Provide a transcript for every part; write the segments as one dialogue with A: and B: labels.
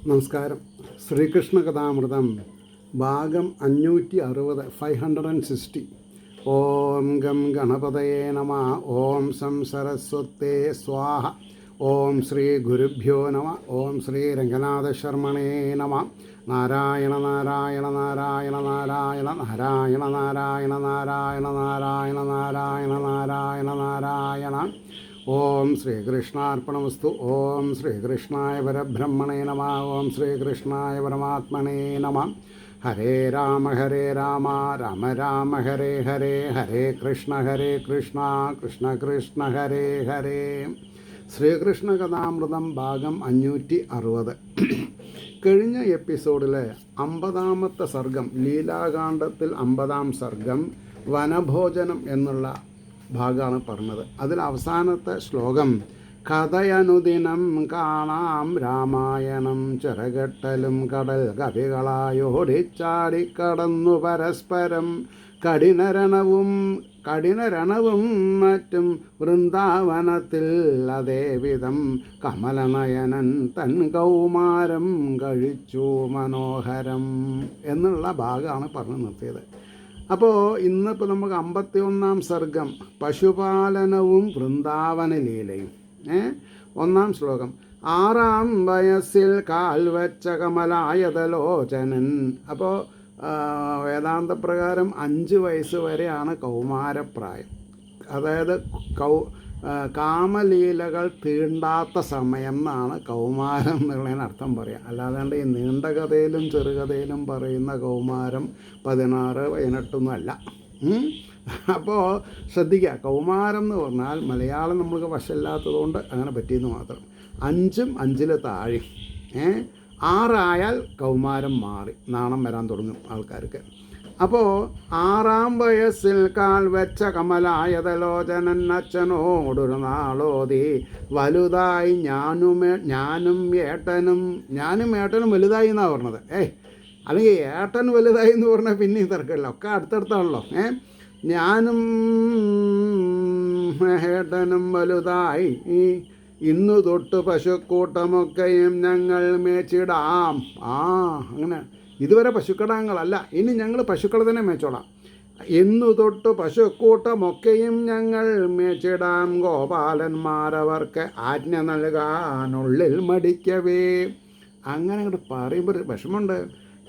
A: നമസ്കാരം. ശ്രീകൃഷ്ണ കഥാമൃതം ഭാഗം 560 560. ഓം ഗം ഗണപതയേ നമ. ഓം സം സരസ്വത്തേ സ്വാഹ. ഓം ശ്രീ ഗുരുഭ്യോ നമ. ഓം ശ്രീ രംഗനാഥശർമ്മണേ നമ. നാരായണ നാരായണ നാരായണ നാരായണ നാരായണ നാരായണ നാരായണ നാരായണ നാരായണ നാരായണ നാരായണ. ഓം ശ്രീകൃഷ്ണാർപ്പണമസ്തു. ഓം ശ്രീകൃഷ്ണായ പരബ്രഹ്മണേ നമ. ഓം ശ്രീകൃഷ്ണായ പരമാത്മനേ നമ. ഹരേ രാമ രാമ രാമ ഹരേ ഹരേ, ഹരേ കൃഷ്ണ കൃഷ്ണ കൃഷ്ണ ഹരേ ഹരേ. ശ്രീകൃഷ്ണ കഥാമൃതം ഭാഗം 560. കഴിഞ്ഞ എപ്പിസോഡിലെ 50-ാമത്തെ സർഗം, ലീലാകാന്ഡത്തിൽ 50-ാം സർഗം വനഭോജനം എന്നുള്ള ഭാഗമാണ് പറഞ്ഞത്. അതിൽ അവസാനത്തെ ശ്ലോകം കഥയനുദിനം കാണാം രാമായണം ചിറകെട്ടലും കടൽ കവികളായോടിച്ചാടിക്കടന്നു പരസ്പരം കഠിനരണവും മറ്റും വൃന്ദാവനത്തിൽ അതേവിധം കമലനയനൻ തൻ കൗമാരം കഴിച്ചു മനോഹരം എന്നുള്ള ഭാഗമാണ് പറഞ്ഞു നിർത്തിയത്. അപ്പോൾ ഇന്നിപ്പോൾ നമുക്ക് 51-ാം സർഗം പശുപാലനവും വൃന്ദാവന ലീലയും. 1-ാം ശ്ലോകം 6-ാം വയസ്സിൽ കാൽവച്ച കമലായതലോചനൻ. അപ്പോൾ വേദാന്തപ്രകാരം 5 വയസ്സ് വരെയാണ് കൗമാരപ്രായം. അതായത് കാമലീലകൾ തീണ്ടാത്ത സമയം എന്നാണ് കൗമാരം എന്നുള്ളതിന് അർത്ഥം പറയാം. അല്ലാതെ ഈ നീണ്ട കഥയിലും ചെറുകഥയിലും പറയുന്ന കൗമാരം 16, 18 അല്ല. അപ്പോൾ ശ്രദ്ധിക്കുക, കൗമാരം എന്ന് പറഞ്ഞാൽ മലയാളം നമ്മൾക്ക് വശമില്ലാത്തതുകൊണ്ട് അങ്ങനെ പറ്റിയെന്ന് മാത്രം. 5ഉം 5-ൽ താഴെ 6 ആയാൽ കൗമാരം മാറി, നാണം വരാൻ തുടങ്ങും ആൾക്കാർക്ക്. അപ്പോൾ 6-ാം വയസ്സിൽ കാൽ വെച്ച കമലായതലോചനൻ അച്ഛനോടൊരു നാളോതി വലുതായി ഞാനും ഏട്ടനും വലുതായി എന്നാണ് പറഞ്ഞത്. അല്ലെങ്കിൽ ഏട്ടൻ വലുതായി എന്ന് പറഞ്ഞാൽ പിന്നെയും തിരക്കില്ല, ഒക്കെ അടുത്തടുത്താണല്ലോ. ഞാനും ഏട്ടനും വലുതായി ഇന്നു തൊട്ട് പശുക്കൂട്ടമൊക്കെയും ഞങ്ങൾ മേച്ചിടാം. അങ്ങനെ ഇതുവരെ പശുക്കിടാങ്ങളല്ല, ഇനി ഞങ്ങൾ പശുക്കളെ തന്നെ മേച്ചോളാം. എന്നു തൊട്ട് പശുക്കൂട്ടമൊക്കെയും ഞങ്ങൾ മേച്ചിടാം. ഗോപാലന്മാരവർക്ക് ആജ്ഞ നൽകാനുള്ളിൽ മടിക്കവേ. അങ്ങനെ അങ്ങോട്ട് പറയുമ്പോൾ ഒരു വിഷമമുണ്ട്.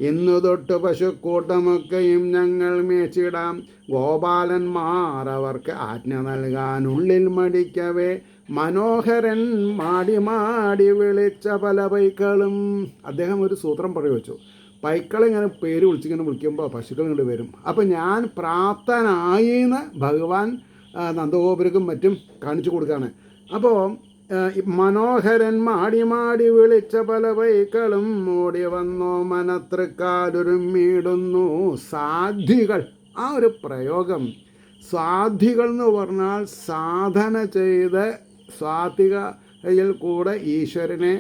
A: എന്നു തൊട്ട് പശുക്കൂട്ടമൊക്കെയും ഞങ്ങൾ മേച്ചിടാം. ഗോപാലന്മാരവർക്ക് ആജ്ഞ നൽകാനുള്ളിൽ മടിക്കവേ. മനോഹരൻ മാടി വിളിച്ച പല പൈക്കളും. അദ്ദേഹം ഒരു സൂത്രം പ്രയോഗിച്ചു. പൈക്കളിങ്ങനെ പേര് വിളിച്ചിങ്ങനെ വിളിക്കുമ്പോൾ പശുക്കൾ ഇങ്ങോട്ട് വരും. അപ്പോൾ ഞാൻ പ്രാപ്തനായി എന്ന് ഭഗവാൻ നന്ദഗോപുരക്കും മറ്റും കാണിച്ചു കൊടുക്കുകയാണ്. അപ്പോൾ മനോഹരൻ മാടി വിളിച്ച പല പൈക്കളും ഓടി വന്നോ മനത്തൃക്കാലൊരുമ്മിടുന്നു. സാധ്വികൾ, ആ ഒരു പ്രയോഗം, സ്വാധികൾ എന്ന് പറഞ്ഞാൽ സാധന ചെയ്ത് സ്വാധികയിൽ കൂടെ ഈശ്വരനെ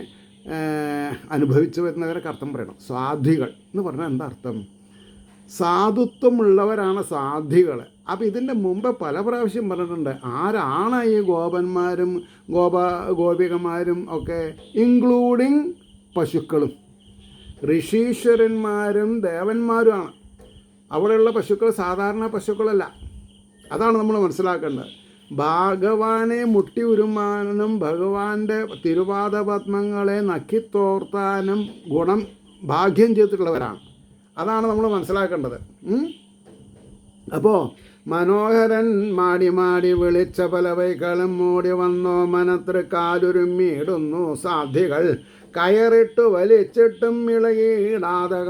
A: അനുഭവിച്ചു വരുന്നവരൊക്കെ അർത്ഥം പറയണം. സ്വാധികൾ എന്ന് പറഞ്ഞാൽ എന്താ അർത്ഥം? സാധുത്വമുള്ളവരാണ് സാധികൾ. അപ്പോൾ ഇതിൻ്റെ മുമ്പ് പല പ്രാവശ്യം പറഞ്ഞിട്ടുണ്ട്. ആരാണ് ഈ ഗോപന്മാരും ഗോപികമാരും ഒക്കെ? ഇൻക്ലൂഡിങ് പശുക്കളും ഋഷീശ്വരന്മാരും ദേവന്മാരുമാണ്. അവിടെയുള്ള പശുക്കൾ സാധാരണ പശുക്കളല്ല. അതാണ് നമ്മൾ മനസ്സിലാക്കേണ്ടത്. ഭഗവാനെ മുട്ടി ഉരുമാനും ഭഗവാന്റെ തിരുപാദപത്മങ്ങളെ നക്കിത്തോർത്താനും ഭാഗ്യം ചെയ്തിട്ടുള്ളവരാണ്. അതാണ് നമ്മൾ മനസ്സിലാക്കേണ്ടത്. അപ്പോൾ മനോഹരൻ മാടി വിളിച്ച പല വൈകളും ഓടി വന്നോ മനത്തൃക്കാലൊരുമ്മിടുന്നു. സാധ്വികൾ കയറിട്ട് വലിച്ചിട്ടും ഇളകിയിടാതെ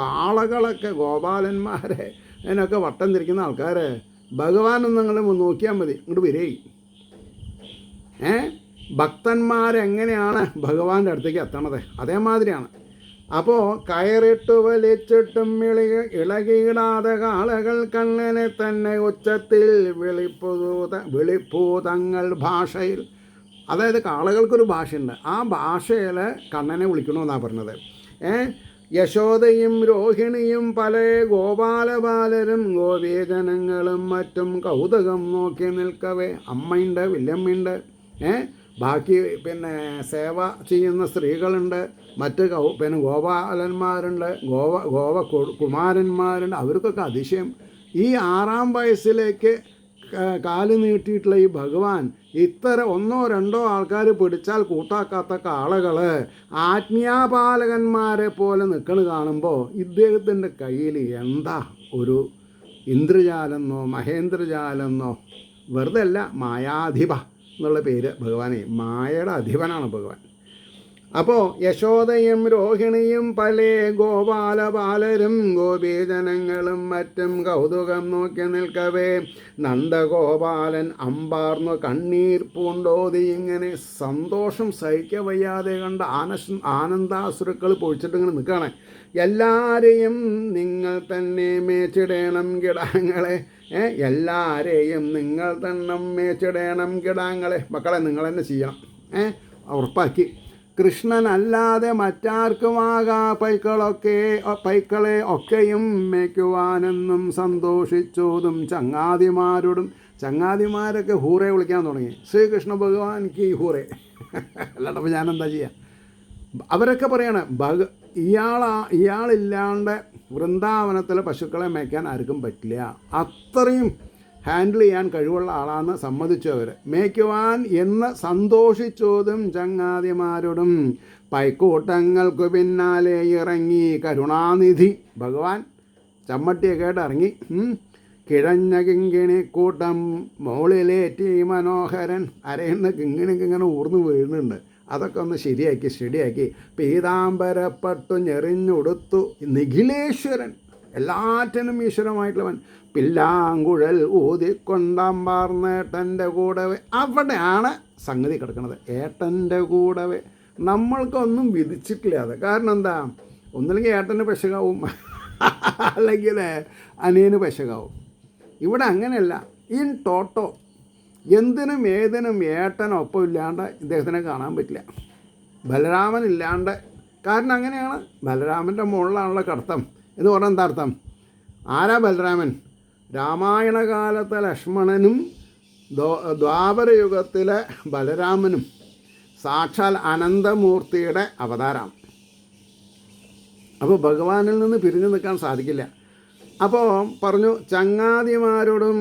A: കാളകളൊക്കെ ഗോപാലന്മാരെ അതിനൊക്കെ വട്ടം തിരിക്കുന്ന ആൾക്കാരെ ഭഗവാനൊന്നും നിങ്ങൾ നോക്കിയാൽ മതി, ഇങ്ങോട്ട് വരേ. ഭക്തന്മാരെങ്ങനെയാണ് ഭഗവാന്റെ അടുത്തേക്ക് എത്തണത്? അതേമാതിരിയാണ്. അപ്പോൾ കയറിട്ട് വലിച്ചിട്ടും ഇളകിയിടാതെ കാളകൾ കണ്ണനെ തന്നെ ഉച്ചത്തിൽ വിളിപ്പൂതങ്ങൾ ഭാഷയിൽ. അതായത് കാളകൾക്കൊരു ഭാഷയുണ്ട്, ആ ഭാഷയിൽ കണ്ണനെ വിളിക്കണമെന്നാണ് പറഞ്ഞത്. യശോദയും രോഹിണിയും പല ഗോപാലബാലരും ഗോപീജനങ്ങളും മറ്റും കൗതുകം നോക്കി നിൽക്കവേ. അമ്മയുണ്ട്, വല്യമ്മയുണ്ട്, ബാക്കി പിന്നെ സേവ ചെയ്യുന്ന സ്ത്രീകളുണ്ട്, മറ്റ് പിന്നെ ഗോപാലന്മാരുണ്ട്, കുമാരന്മാരുണ്ട്. അവർക്കൊക്കെ അതിശയം. ഈ 6-ാം വയസ്സിലേക്ക് കാല് നീട്ടിയിട്ടുള്ള ഈ ഭഗവാൻ ഇത്ര 1-2 ആൾക്കാർ പിടിച്ചാൽ കൂട്ടാക്കാത്ത കാളകൾ ആജ്ഞാപാലകന്മാരെ പോലെ നിൽക്കണ കാണുമ്പോൾ ഇദ്ദേഹത്തിൻ്റെ കയ്യിൽ എന്താ ഒരു ഇന്ദ്രജാലെന്നോ മഹേന്ദ്രജാലെന്നോ, വെറുതെ അല്ല, മായാധിപ എന്നുള്ള പേര് ഭഗവാനെ, മായയുടെ അധിപനാണ് ഭഗവാൻ. അപ്പോൾ യശോദയും രോഹിണിയും പല ഗോപാലപാലരും ഗോപീജനങ്ങളും മറ്റും കൗതുകം നോക്കി നിൽക്കവേ നന്ദഗോപാലൻ അമ്പാർന്നു കണ്ണീർ പൂണ്ടോതി ഇങ്ങനെ സന്തോഷം സഹിക്ക വയ്യാതെ കണ്ട് ആനന്ദാശ്രുക്കൾ പൊഴിച്ചിട്ടിങ്ങനെ നിൽക്കുകയാണ്. എല്ലാവരെയും നിങ്ങൾ തന്നെ മേച്ചിടേണം കിടാങ്ങളെ, എല്ലാവരെയും നിങ്ങൾ തന്നെ മേച്ചിടേണം കിടാങ്ങളെ. മക്കളെ നിങ്ങൾ തന്നെ ചെയ്യണം, ഉറപ്പാക്കി. കൃഷ്ണനല്ലാതെ മറ്റാർക്കുമാകാ പൈക്കളെ ഒക്കെയും മേയ്ക്കുവാനെന്നും സന്തോഷിച്ചോതും ചങ്ങാതിമാരൊക്കെ ഹൂറെ വിളിക്കാൻ തുടങ്ങി. ശ്രീകൃഷ്ണ ഭഗവാൻക്ക് ഈ ഹൂറെ അല്ലാണ്ടപ്പോൾ ഞാനെന്താ ചെയ്യുക? അവരൊക്കെ പറയാണ് ഇയാളില്ലാണ്ട് വൃന്ദാവനത്തിലെ പശുക്കളെ മേയ്ക്കാൻ ആർക്കും പറ്റില്ല, അത്രയും ഹാൻഡിൽ ചെയ്യാൻ കഴിവുള്ള ആളാണെന്ന് സമ്മതിച്ചു അവർ. മേയ്ക്കുവാൻ എന്ന് സന്തോഷിച്ചോതും ചങ്ങാതിമാരോടും പൈക്കൂട്ടങ്ങൾക്കു പിന്നാലെ ഇറങ്ങി കരുണാനിധി ഭഗവാൻ ചമ്മട്ടിയൊക്കെ ആയിട്ട് ഇറങ്ങി. കിഴഞ്ഞ കിങ്ങിണിക്കൂട്ടം മോളിലേറ്റി മനോഹരൻ അരയുന്ന കിങ്ങിണിക്കിങ്ങനെ ഊർന്നു വീഴുന്നുണ്ട്. അതൊക്കെ ഒന്ന് ശരിയാക്കി പീതാംബരപ്പെട്ടു ഞെറിഞ്ഞുടുത്തു നിഖിലേശ്വരൻ, എല്ലാറ്റിനും ഈശ്വരമായിട്ടുള്ളവൻ, പില്ലാങ്കുഴൽ ഊതിക്കൊണ്ടാമ്പാർന്ന ഏട്ടൻ്റെ കൂടവേ. അവിടെയാണ് സംഗതി കിടക്കുന്നത്. ഏട്ടൻ്റെ കൂടവേ നമ്മൾക്കൊന്നും വിധിച്ചിട്ടില്ല അത്. കാരണം എന്താ? ഒന്നില്ലെങ്കിൽ ഏട്ടന് പെശകാവും, അല്ലെങ്കിൽ അനിയന് പെശകാവും. ഇവിടെ അങ്ങനെയല്ല. ഇൻ ടോട്ടോ എന്തിനും ഏതിനും ഏട്ടനൊപ്പം ഇല്ലാണ്ട് ഇദ്ദേഹത്തിനെ കാണാൻ പറ്റില്ല. ബലരാമൻ ഇല്ലാണ്ട്. കാരണം അങ്ങനെയാണ്. ബലരാമൻ്റെ മുകളിലാണുള്ള കടത്തം എന്ന് പറഞ്ഞാൽ എന്താ അർത്ഥം? ആരാ ബലരാമൻ? രാമായണ കാലത്തെ ലക്ഷ്മണനും ദ്വാപരയുഗത്തിലെ ബലരാമനും സാക്ഷാൽ അനന്തമൂർത്തിയുടെ അവതാരമാണ്. അപ്പോൾ ഭഗവാനിൽ നിന്ന് പിരിഞ്ഞു നിൽക്കാൻ സാധിക്കില്ല. അപ്പോൾ പറഞ്ഞു ചങ്ങാതിമാരോടും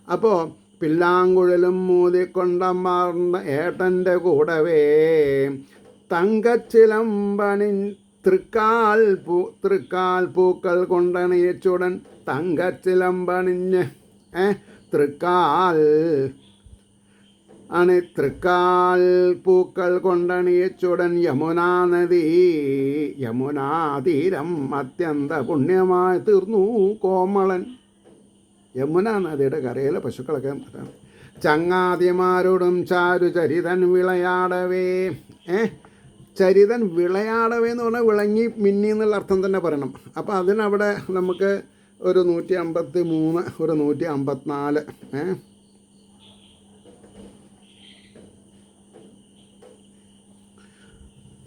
A: അപ്പോൾ പില്ലാങ്കുഴലും മൂതിക്കൊണ്ടമാർന്ന ഏട്ടൻ്റെ കൂടവേ തങ്കച്ചിലമ്പണി തൃക്കാൽ പൂക്കൾ കൊണ്ടണിയച്ചുടൻ തങ്കച്ചിലമ്പണിഞ്ഞ് തൃക്കാൽ പൂക്കൾ കൊണ്ടണിയച്ചുടൻ യമുനാതീരം അത്യന്ത പുണ്യമായി തീർന്നു കോമളൻ. യമുന നദിയുടെ കരയിലെ പശുക്കളൊക്കെ ചങ്ങാതിമാരോടും ചാരുചരിതൻ വിളയാടവേ. ചരിതൻ വിളയാടവേ എന്ന് പറഞ്ഞാൽ വിളങ്ങി മിന്നി എന്നുള്ള അർത്ഥം തന്നെ പറയണം. അപ്പോൾ അതിനവിടെ നമുക്ക് ഒരു 153 ഒരു 154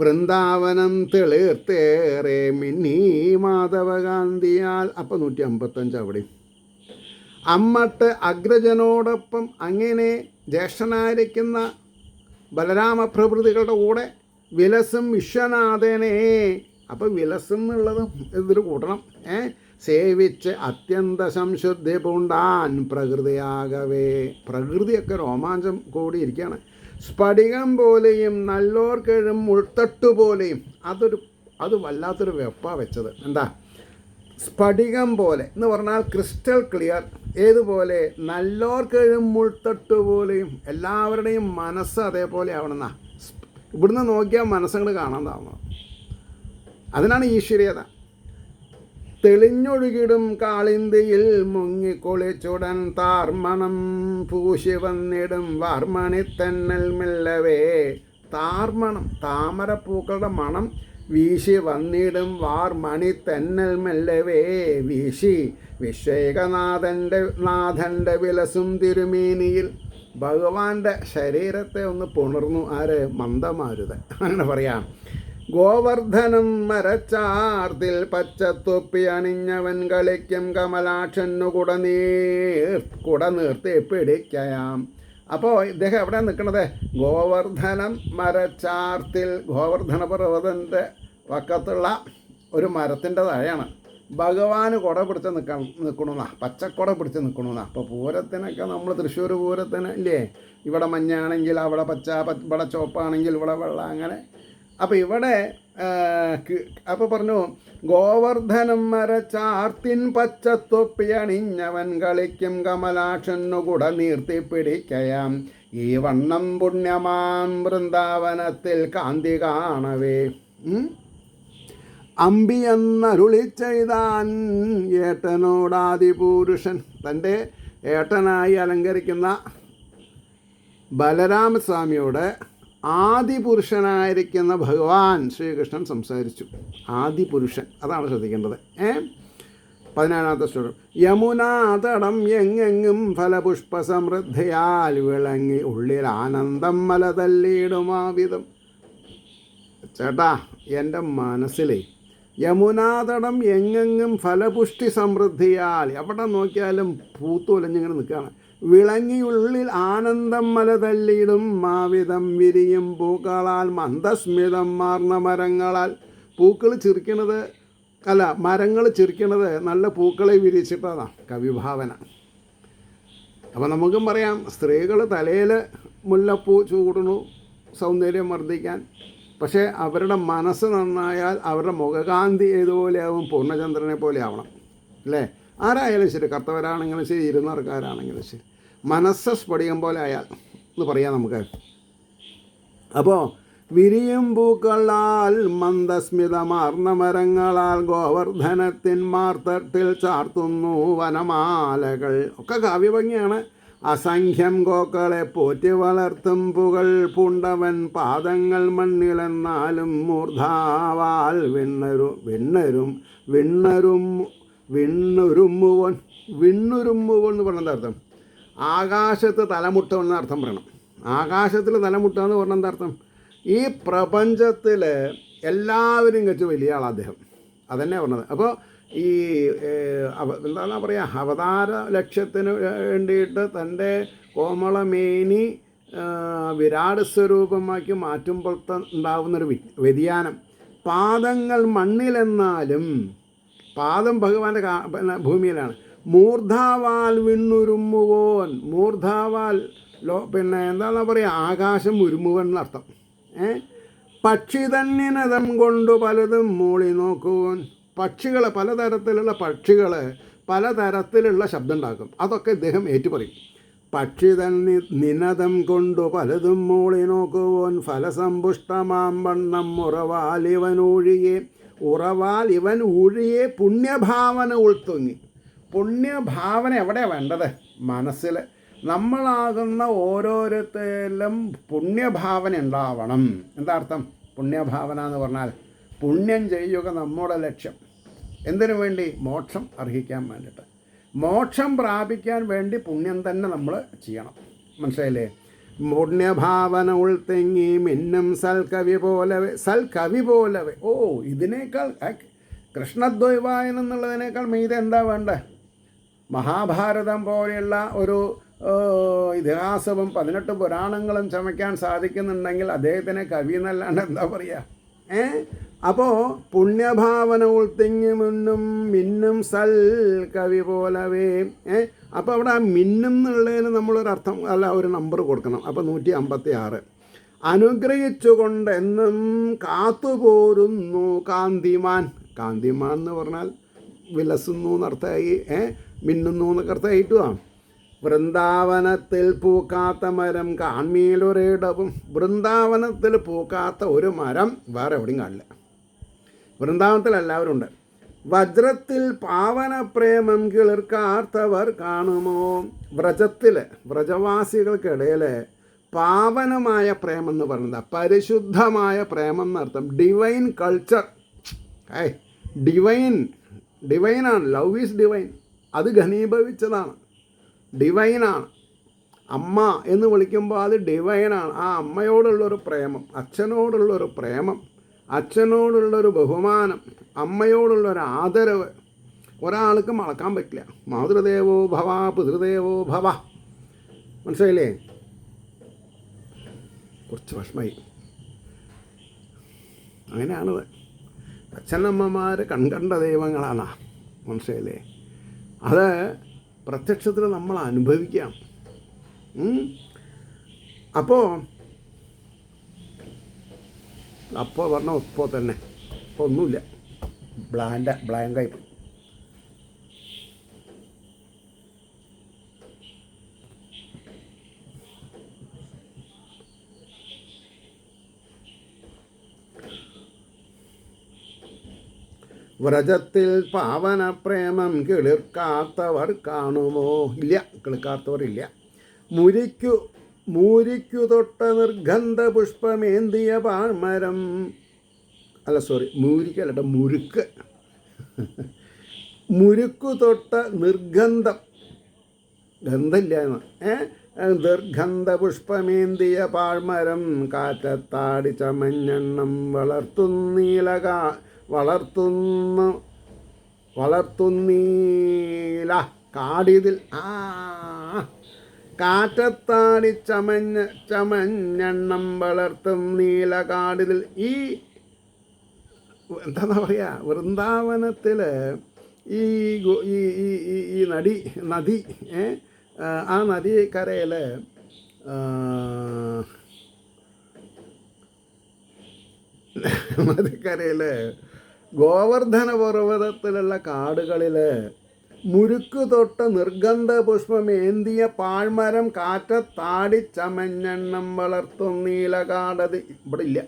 A: വൃന്ദാവനം തെളിർത്തേറെ മിന്നി മാധവകാന്തിയാൽ. അപ്പോൾ 155 അവിടെ. അമ്മട്ട് അഗ്രജനോടൊപ്പം അങ്ങനെ ജ്യേഷ്ഠനായിരിക്കുന്ന ബലരാമപ്രഭൃതികളുടെ കൂടെ വിലസും വിശ്വനാഥനെ. അപ്പോൾ വിലസും എന്നുള്ളതും ഇതിൽ കൂട്ടണം. സേവിച്ച് അത്യന്ത സംശുദ്ധി പൂണ്ടാൻ പ്രകൃതിയാകവേ. പ്രകൃതിയൊക്കെ രോമാഞ്ചം കൂടിയിരിക്കുകയാണ്. സ്ഫടികം പോലെയും നല്ലോർക്കെഴും ഉൾത്തട്ടുപോലെയും. അത് വല്ലാത്തൊരു വെപ്പാ വെച്ചത്. എന്താ സ്ഫടികം പോലെ എന്ന് പറഞ്ഞാൽ ക്രിസ്റ്റൽ ക്ലിയർ. ഏതുപോലെ? നല്ലോർക്കെഴും ഉൾത്തട്ടുപോലെയും. എല്ലാവരുടെയും മനസ്സ് അതേപോലെ ആവണമെന്നാ. ഇവിടുന്ന് നോക്കിയാൽ മനസ്സങ്ങോട് കാണാൻ താവണം. അതിനാണ് ഈശ്വരീയത. തെളിഞ്ഞൊഴുകിടും കാളിന്തിയിൽ മുങ്ങിക്കൊളിച്ചുടൻ താർമണം പൂശി വന്നിടും വാർമണിത്തന്നൽ മെല്ലവേ. താർമണം താമരപ്പൂക്കളുടെ മണം വീശി വന്നിടും വാർമണിത്തന്നൽ മെല്ലവേ. വീശി വിശ്വേകനാഥൻ്റെ വിലസും തിരുമേനിയിൽ. ഭഗവാന്റെ ശരീരത്തെ ഒന്ന് പുണർന്നു. ആര്? മന്ദമാരുതൻ. അങ്ങനെ പറയാം. ഗോവർദ്ധനം മരച്ചാർത്തിൽ പച്ചത്തൊപ്പി അണിഞ്ഞവൻ കളിക്കും കമലാക്ഷനു കുട നീർത്തി പിടിക്കയാം. അപ്പോൾ ഇദ്ദേഹം എവിടെയാണ് നിൽക്കുന്നത്? ഗോവർദ്ധനം മരച്ചാർത്തിൽ, ഗോവർദ്ധന പർവ്വതൻ്റെ വക്കത്തുള്ള ഒരു മരത്തിൻ്റെ താഴെയാണ് ഭഗവാന് കുട പിടിച്ച് നിൽക്കണമെന്നാ, പച്ചക്കുട പിടിച്ച് നിൽക്കണമെന്നാ. അപ്പോൾ പൂരത്തിനൊക്കെ നമ്മൾ തൃശ്ശൂർ പൂരത്തിന് ഇല്ലേ, ഇവിടെ മഞ്ഞാണെങ്കിൽ അവിടെ പച്ച, ഇവിടെ ചുവപ്പാണെങ്കിൽ ഇവിടെ വെള്ള, അങ്ങനെ. അപ്പോൾ ഇവിടെ അപ്പോൾ പറഞ്ഞു, ഗോവർദ്ധനം മരച്ചാർത്തിൻ പച്ചത്തൊപ്പി അണിഞ്ഞവൻ കളിക്കും കമലാക്ഷനു കുട നീർത്തിപ്പിടിക്കയാം ഈ വണ്ണം പുണ്യമാം വൃന്ദാവനത്തിൽ കാന്തി കാണവേ. അമ്പി എന്നരുളി ചെയ്താൻ ഏട്ടനോടാദിപുരുഷൻ. തൻ്റെ ഏട്ടനായി അലങ്കരിക്കുന്ന ബലരാമസ്വാമിയോട് ആദിപുരുഷനായിരിക്കുന്ന ഭഗവാൻ ശ്രീകൃഷ്ണൻ സംസാരിച്ചു. ആദിപുരുഷൻ, അതാണ് ശ്രദ്ധിക്കേണ്ടത്. 17ാമത്തെ ശ്ലോകം. യമുനാതടം എങ്ങെങ്ങും ഫലപുഷ്പസമൃദ്ധിയാൽ വിളങ്ങി ഉള്ളിൽ ആനന്ദം മല തല്ലിയിടുമാവിധം. ചേട്ടാ, എൻ്റെ മനസ്സിലേ യമുനാതടം എങ്ങെങ്ങും ഫലപുഷ്ടി സമൃദ്ധിയാൽ, എവിടെ നോക്കിയാലും പൂത്തുലഞ്ഞിങ്ങനെ നിൽക്കുകയാണ്. വിളങ്ങിയുള്ളിൽ ആനന്ദം മല തല്ലിയിടും മാവിധം വിരിയും പൂക്കളാൽ മന്ദസ്മിതം മാർന്ന മരങ്ങളാൽ. പൂക്കൾ ചിരിക്കണത് അല്ല, മരങ്ങൾ ചിരിക്കണത് നല്ല പൂക്കളെ വിരിച്ചിട്ടതാണ് കവിഭാവന. അപ്പോൾ നമുക്കും പറയാം, സ്ത്രീകൾ തലയിൽ മുല്ലപ്പൂ ചൂടണു സൗന്ദര്യം വർദ്ധിക്കാൻ. പക്ഷേ അവരുടെ മനസ്സ് നന്നായാൽ അവരുടെ മുഖകാന്തി ഏതുപോലെയാവും? പൂർണ്ണചന്ദ്രനെ പോലെ ആവണം അല്ലേ? ആരായാലും ശരി, കർത്തവരാണെങ്കിലും ശരി, ഇരുന്നർക്കാരാണെങ്കിലും ശരി, മനസ്സ് സ്ഫടികം പോലെ ആയാൽ എന്ന് പറയാം നമുക്ക്. അപ്പോൾ വിരിയും പൂക്കളാൽ മന്ദസ്മിതമാർന്ന മരങ്ങളാൽ ഗോവർദ്ധനത്തിൻ മാർത്തട്ടിൽ ചാർത്തുന്നു വനമാലകൾ. ഒക്കെ കാവ്യഭംഗിയാണ്. അസംഖ്യം ഗോക്കളെ പോറ്റി വളർത്തും പുകൾ പൂണ്ടവൻ പാദങ്ങൾ മണ്ണിലെന്നാലും മൂർധാവാൽ വിണ്ണുരുമ്മുവൻ എന്ന് പറഞ്ഞ അർത്ഥം ആകാശത്ത് തലമുട്ടുക എന്ന അർത്ഥം പറയണം. ആകാശത്തിൽ തലമുട്ടുക എന്ന് പറഞ്ഞ എന്താ അർത്ഥം? ഈ പ്രപഞ്ചത്തിൽ എല്ലാവരും വെച്ച് വലിയ ആളാണ് അദ്ദേഹം. അതന്നെ പറഞ്ഞത്. അപ്പോൾ ഈ എന്താണ് പറയുക, അവതാര ലക്ഷ്യത്തിന് വേണ്ടിയിട്ട് തൻ്റെ കോമളമേനി വിരാട് സ്വരൂപമാക്കി മാറ്റുമ്പോഴത്തെ ഉണ്ടാകുന്നൊരു വ്യതിയാനം. പാദങ്ങൾ മണ്ണിലെന്നാലും, പാദം ഭഗവാന്റെ ഭൂമിയിലാണ്. മൂർധാവാൽ വിണ്ണുരുമ്മുവോൻ, മൂർധാവാൽ എന്താണെന്നാ പറയുക, ആകാശം ഉരുമുവൻ എന്നർത്ഥം. പക്ഷി തന്നിനതം കൊണ്ടു പലതും മൂളി നോക്കുവോൻ. പക്ഷികൾ, പലതരത്തിലുള്ള പക്ഷികൾ പലതരത്തിലുള്ള ശബ്ദം ഉണ്ടാക്കും. അതൊക്കെ ഇദ്ദേഹം ഏറ്റുപറയും. പക്ഷി തന്നെ നിനതം കൊണ്ടു പലതും മൂളി നോക്കുവോൻ ഫലസമ്പുഷ്ടമാം വണ്ണം ഉറവാൽ ഇവൻ ഊഴിയെ പുണ്യഭാവന ഉൾത്തുങ്ങി. പുണ്യഭാവന എവിടെയാണ് വേണ്ടത്? മനസ്സിൽ. നമ്മളാകുന്ന ഓരോരുത്തരിലും പുണ്യഭാവന ഉണ്ടാവണം. എന്താ അർത്ഥം? പുണ്യഭാവന എന്ന് പറഞ്ഞാൽ പുണ്യം ചെയ്യുക നമ്മുടെ ലക്ഷ്യം. എന്തിനു വേണ്ടി? മോക്ഷം അർഹിക്കാൻ വേണ്ടിയിട്ട്. മോക്ഷം പ്രാപിക്കാൻ വേണ്ടി പുണ്യം തന്നെ നമ്മൾ ചെയ്യണം. മനസ്സിലായില്ലേ? പുണ്യഭാവന ഉൾത്തെങ്ങി മിന്നും സൽകവി പോലവേ. ഓ, ഇതിനേക്കാൾ കൃഷ്ണദ്വൈവായനം എന്നുള്ളതിനേക്കാൾ മീതെ എന്താ വേണ്ടേ? മഹാഭാരതം പോലെയുള്ള ഒരു ഇതിഹാസവും 18 പുരാണങ്ങളും ചമയ്ക്കാൻ സാധിക്കുന്നുണ്ടെങ്കിൽ അദ്ദേഹത്തിനെ കവി എന്നല്ലാണ്ട് എന്താ പറയുക? അപ്പോൾ പുണ്യഭാവന ഉൾത്തിങ്ങി മിന്നും സൽ കവി പോലവേ. അപ്പോൾ അവിടെ ആ മിന്നും എന്നുള്ളതിന് നമ്മളൊരർത്ഥം അല്ല, ഒരു നമ്പർ കൊടുക്കണം. അപ്പോൾ 156. അനുഗ്രഹിച്ചുകൊണ്ട് എന്നും കാത്തുപോരുന്നു കാന്തിമാൻ. കാന്തിമാൻ എന്ന് പറഞ്ഞാൽ വിലസുന്നു എന്നർത്ഥമായി, മിന്നുന്നു എന്നൊക്കെ അർത്ഥമായിട്ടുവാ. വൃന്ദാവനത്തിൽ പൂക്കാത്ത മരം കാൺമീലൊരിടവും. വൃന്ദാവനത്തിൽ പൂക്കാത്ത ഒരു മരം വേറെ എവിടെയും കാണില്ല. വൃന്ദാവനത്തിൽ എല്ലാവരും ഉണ്ട്. വജ്രത്തിൽ പാവന പ്രേമം കിളിർക്കാർത്തവർ കാണുമോ. വ്രജവാസികൾക്കിടയിൽ പാവനമായ പ്രേമം എന്ന് പറയുന്നത് പരിശുദ്ധമായ പ്രേമം എന്നർത്ഥം. Divine culture. ഡിവൈനാണ്. Love is divine. അത് ഘനീഭവിച്ചതാണ്, ഡിവൈനാണ്. അമ്മ എന്ന് വിളിക്കുമ്പോൾ അത് ഡിവൈനാണ്. ആ അമ്മയോടുള്ളൊരു പ്രേമം, അച്ഛനോടുള്ളൊരു പ്രേമം, അച്ഛനോടുള്ളൊരു ബഹുമാനം, അമ്മയോടുള്ളൊരു ആദരവ് ഒരാൾക്ക് മറക്കാൻ പറ്റില്ല. മാതൃദേവോ ഭവ പിതൃദേവോ ഭവ. മനസ്സിലായില്ലേ? കുറച്ച് വിഷമമായി. അങ്ങനെയാണത്. അച്ഛനമ്മമാർ കൺകണ്ട ദൈവങ്ങളാണ്, മനസ്സിലേ. അത് പ്രത്യക്ഷത്തിൽ നമ്മൾ അനുഭവിക്കാം. അപ്പോൾ പറഞ്ഞ ഇപ്പോൾ തന്നെ ഇപ്പോൾ ഒന്നുമില്ല, ബ്ലാങ്കായി പോയി. വ്രജത്തിൽ പാവന പ്രേമം കിളിർക്കാത്തവർ കാണുമോ? ഇല്ല, കിളിർക്കാത്തവരില്ല. മൂരിക്കു തൊട്ട നിർഗന്ധ പുഷ്പമേന്തിയ പാഴ്മരം, മൂരിക്കല്ല, മുരുക്കു തൊട്ട നിർഗന്ധം, ഗന്ധമില്ല എന്ന്, ദീർഗന്ധ പുഷ്പമേന്തിയ പാഴ്മരം കാറ്റത്താടി ചമഞ്ഞെണ്ണം വളർത്തുന്നീല കാടിതിൽ കാറ്റത്താടി ചമഞ്ഞെണ്ണം വളർത്തും നീല കാടിതിൽ. ഈ എന്താ പറയുക, വൃന്ദാവനത്തിൽ ഈ നദി ആ നദിക്കരയിൽ ഗോവർദ്ധന പർവ്വതത്തിലുള്ള കാടുകളിൽ മുരുക്കു തൊട്ട നിർഗന്ധ പുഷ്പമേന്തിയ പാഴ്മരം കാറ്റത്താടി ചമഞ്ഞെണ്ണം വളർത്തും നീലകാടത് ഇവിടെ ഇല്ല,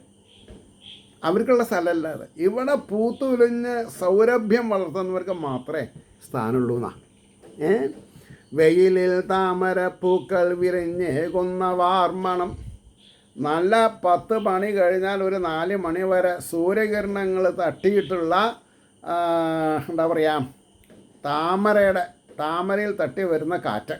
A: അവർക്കുള്ള സ്ഥലമല്ല അത്. ഇവിടെ പൂത്തുലഞ്ഞ് സൗരഭ്യം വളർത്തുന്നവർക്ക് മാത്രമേ സ്ഥാനമുള്ളൂ എന്നാ. വെയിലിൽ താമരപ്പൂക്കൾ വിരിഞ്ഞേകുന്ന വാർമണം. നല്ല 10 മണി കഴിഞ്ഞാൽ ഒരു 4 മണി വരെ സൂര്യകിരണങ്ങൾ തട്ടിയിട്ടുള്ള എന്താ പറയുക, താമരയിൽ തട്ടി വരുന്ന കാറ്റ്.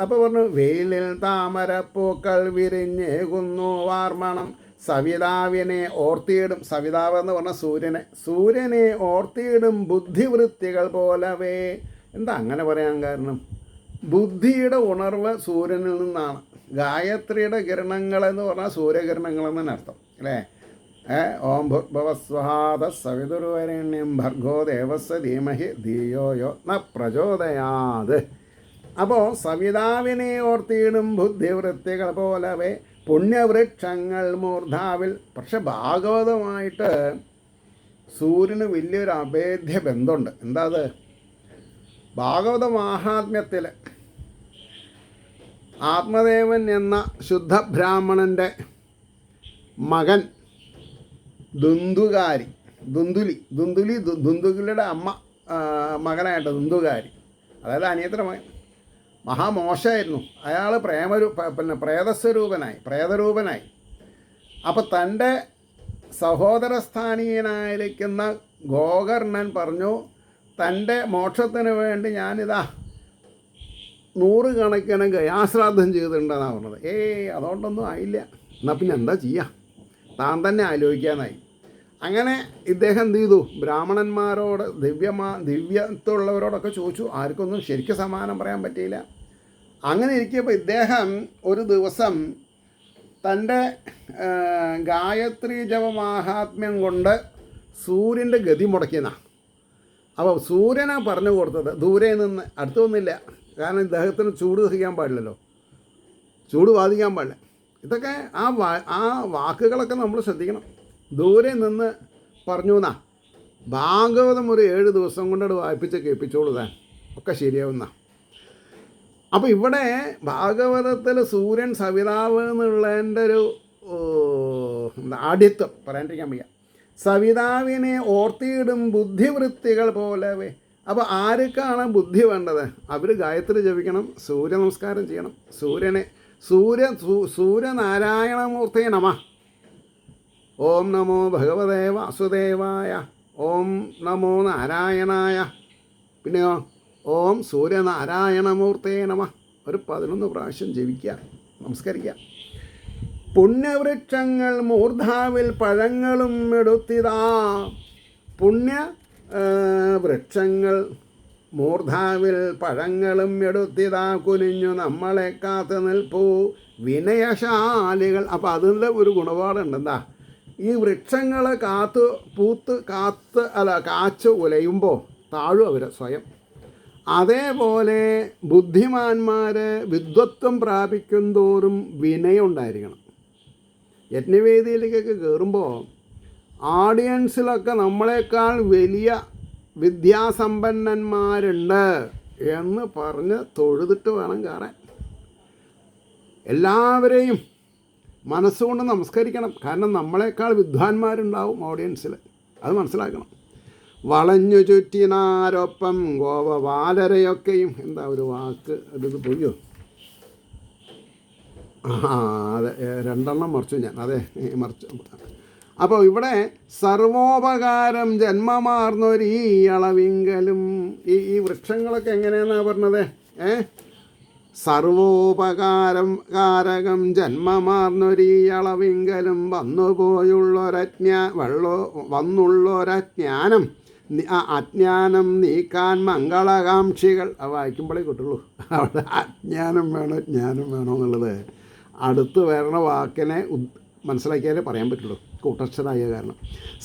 A: അപ്പോൾ പറഞ്ഞു, വെയിലിൽ താമരപ്പൂക്കൾ വിരിഞ്ഞേകുന്നു വാർമണം. സവിതാവിനെ ഓർത്തിയിടും, സവിതാവ് എന്ന് പറഞ്ഞാൽ സൂര്യനെ ഓർത്തിയിടും ബുദ്ധിവൃത്തികൾ പോലവേ. എന്താ അങ്ങനെ പറയാൻ കാരണം? ബുദ്ധിയുടെ ഉണർവ് സൂര്യനിൽ നിന്നാണ്. ഗായത്രിയുടെ കിരണങ്ങളെന്ന് പറഞ്ഞാൽ സൂര്യകിരണങ്ങളെന്ന് തന്നെ അർത്ഥം അല്ലേ. ഓം ഭൂർഭുവസ്വഹാദ സവിതുർവരേണ്യം ഭർഗോ ദേവസ്യ ധീമഹി ധിയോ യോ ന പ്രചോദയാത്. അപ്പോൾ സവിതാവിനെ ഓർത്തിയിടും ബുദ്ധിവൃത്തികൾ പോലവേ പുണ്യവൃക്ഷങ്ങൾ മൂർധാവിൽ. പക്ഷെ ഭാഗവതമായിട്ട് സൂര്യന് വലിയൊരു അഭേദ്യ ബന്ധമുണ്ട്. എന്താ അത്? ഭാഗവത മാഹാത്മ്യത്തിൽ ആത്മദേവൻ എന്ന ശുദ്ധ ബ്രാഹ്മണൻ്റെ മകൻ ദുന്ദുലിയുടെ അമ്മ മകനായിട്ട് ദുന്ദുകാരി, അതായത് അനിയത്തിൻ്റെ മകൻ, മഹാമോശമായിരുന്നു അയാൾ. പ്രേതരൂപനായി. അപ്പോൾ തൻ്റെ സഹോദരസ്ഥാനീയനായിരിക്കുന്ന ഗോകർണൻ പറഞ്ഞു, തൻ്റെ മോക്ഷത്തിന് വേണ്ടി ഞാനിതാ 100 കണക്കിന് ഗയാശ്രാദ്ധം ചെയ്തിട്ടുണ്ടെന്നാണ് പറഞ്ഞത്. അതുകൊണ്ടൊന്നും ആയില്ല. എന്നാൽ പിന്നെ എന്താ ചെയ്യുക, താൻ തന്നെ ആലോചിക്കാനായി. അങ്ങനെ ഇദ്ദേഹം എന്ത് ചെയ്തു, ബ്രാഹ്മണന്മാരോട് ദിവ്യത്വമുള്ളവരോടൊക്കെ ചോദിച്ചു. ആർക്കൊന്നും ശരിക്കും സമാധാനം പറയാൻ പറ്റിയില്ല. അങ്ങനെ ഇരിക്കുമ്പോൾ ഇദ്ദേഹം ഒരു ദിവസം തൻ്റെ ഗായത്രി ജപമാഹാത്മ്യം കൊണ്ട് സൂര്യൻ്റെ ഗതി മുടക്കിയെന്നാണ്. അപ്പോൾ സൂര്യനാണ് പറഞ്ഞു കൊടുത്തത്, ദൂരെ നിന്ന്, അടുത്തൊന്നുമില്ല. കാരണം ഇദ്ദേഹത്തിന് ചൂട് സഹിക്കാൻ പാടില്ലല്ലോ, ചൂട് ബാധിക്കാൻ പാടില്ല. ഇതൊക്കെ ആ വാക്കുകളൊക്കെ നമ്മൾ ശ്രദ്ധിക്കണം. ദൂരെ നിന്ന് പറഞ്ഞു എന്നാ. ഭാഗവതം ഒരു 7 ദിവസം കൊണ്ടത് വായിപ്പിച്ച് കേൾപ്പിച്ചോളൂ, താൻ ഒക്കെ ശരിയാവുന്ന. അപ്പോൾ ഇവിടെ ഭാഗവതത്തിൽ സൂര്യൻ സവിതാവ് എന്നുള്ളതിൻ്റെ ഒരു ആഢ്യത്വം പറയാണ്ടിരിക്കാൻ വയ്യ. സവിതാവിനെ ഓർത്തിയിടും ബുദ്ധിവൃത്തികൾ പോലവേ. അപ്പോൾ ആർക്കാണ് ബുദ്ധി വേണ്ടത്? അവർ ഗായത്രി ജപിക്കണം, സൂര്യ നമസ്കാരം ചെയ്യണം. സൂര്യനാരായണമൂർത്തേ നമ. ഓം നമോ ഭഗവതേ വാസുദേവായ. ഓം നമോ നാരായണായ. പിന്നെയോ ഓം സൂര്യനാരായണമൂർത്തേ നമ. ഒരു 11 പ്രാവശ്യം ജപിക്കുക, നമസ്കരിക്കുക. പുണ്യവൃക്ഷങ്ങൾ മൂർധാവിൽ പഴങ്ങളും എടുത്തിതാ. പുണ്യ വൃക്ഷങ്ങൾ മൂർധാവിൽ പഴങ്ങളും എടുത്തിതാ കുനിഞ്ഞു നമ്മളെ കാത്തു നിൽപ്പൂ വിനയശാലികൾ. അപ്പോൾ അതിൻ്റെ ഒരു ഗുണപാടുണ്ട്. എന്താ? ഈ വൃക്ഷങ്ങൾ കാച്ച് ഉലയുമ്പോൾ താഴും അവർ സ്വയം. അതേപോലെ ബുദ്ധിമാന്മാർ വിദ്വത്വം പ്രാപിക്കും തോറും വിനയം ഉണ്ടായിരിക്കണം. യജ്ഞവേദിയിലേക്കൊക്കെ കയറുമ്പോൾ ഓഡിയൻസിലൊക്കെ നമ്മളെക്കാൾ വലിയ വിദ്യാസമ്പന്നന്മാരുണ്ട് എന്ന് പറഞ്ഞ് തൊഴുതിട്ട് വേണം കയറാൻ. എല്ലാവരെയും മനസ്സുകൊണ്ട് നമസ്കരിക്കണം. കാരണം നമ്മളെക്കാൾ വിദ്വാൻമാരുണ്ടാവും ഓഡിയൻസിൽ. അത് മനസ്സിലാക്കണം. വളഞ്ഞു ചുറ്റിനാരൊപ്പം ഗോപബാലരെയൊക്കെയും, എന്താ ഒരു വാക്ക് അത് പൊയ്യോ? അതെ, 2 മറിച്ചു ഞാൻ. അതെ, മറിച്ചു. അപ്പോൾ ഇവിടെ സർവോപകാരം ജന്മമാർന്നൊരീ അളവിങ്കലും ഈ വൃക്ഷങ്ങളൊക്കെ എങ്ങനെയാണെന്നാണ് പറഞ്ഞത്? സർവോപകാരം കാരകം ജന്മമാർന്നൊരീ അളവിങ്കലും വന്നുള്ളൊരജ്ഞാനം അജ്ഞാനം നീക്കാൻ മംഗളകാംക്ഷികൾ. വായിക്കുമ്പോഴേ കിട്ടുള്ളൂ. അവിടെ അജ്ഞാനം വേണോ ജ്ഞാനം വേണോ എന്നുള്ളത് അടുത്ത് വരണ വാക്കിനെ മനസ്സിലാക്കിയാലേ പറയാൻ പറ്റുള്ളൂ, കൂട്ടക്ഷരായ കാരണം.